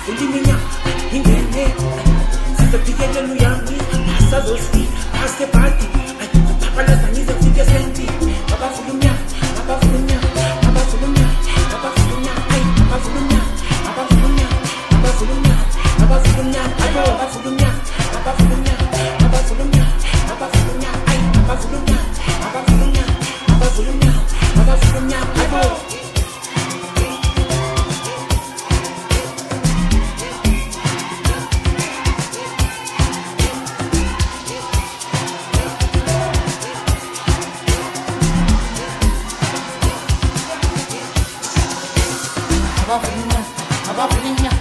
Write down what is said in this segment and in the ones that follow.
Uliminya, ingene, sitapigele luyami, asazosi, aske party, tapala zanize fike senti, baba fulumya, baba fulumya, baba fulumya, baba fulumya, ay, baba fulumya, baba fulumya, baba fulumya, baba fulumya, abo, baba fulumya, baba fulumya, baba fulumya, baba fulumya, ay, baba fulumya, baba fulumya, baba fulumya, baba fulumya, abo. Abafilmia, abafilmia,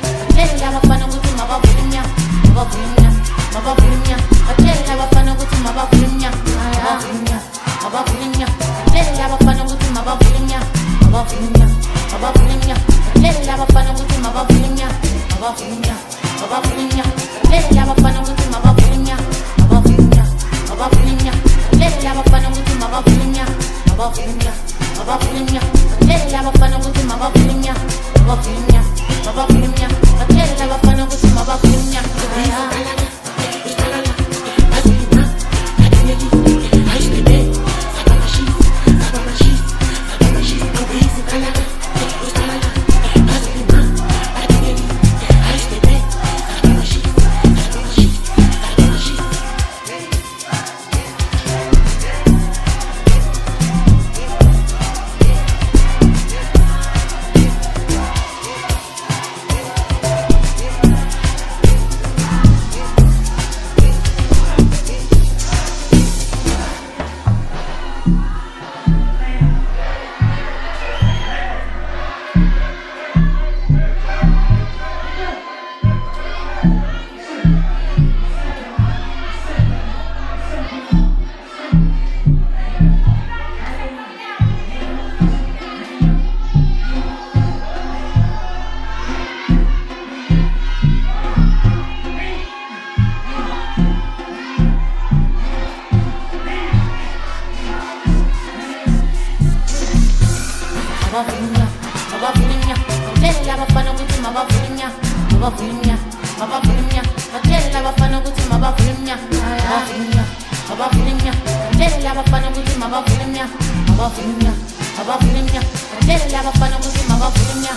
abafilmia,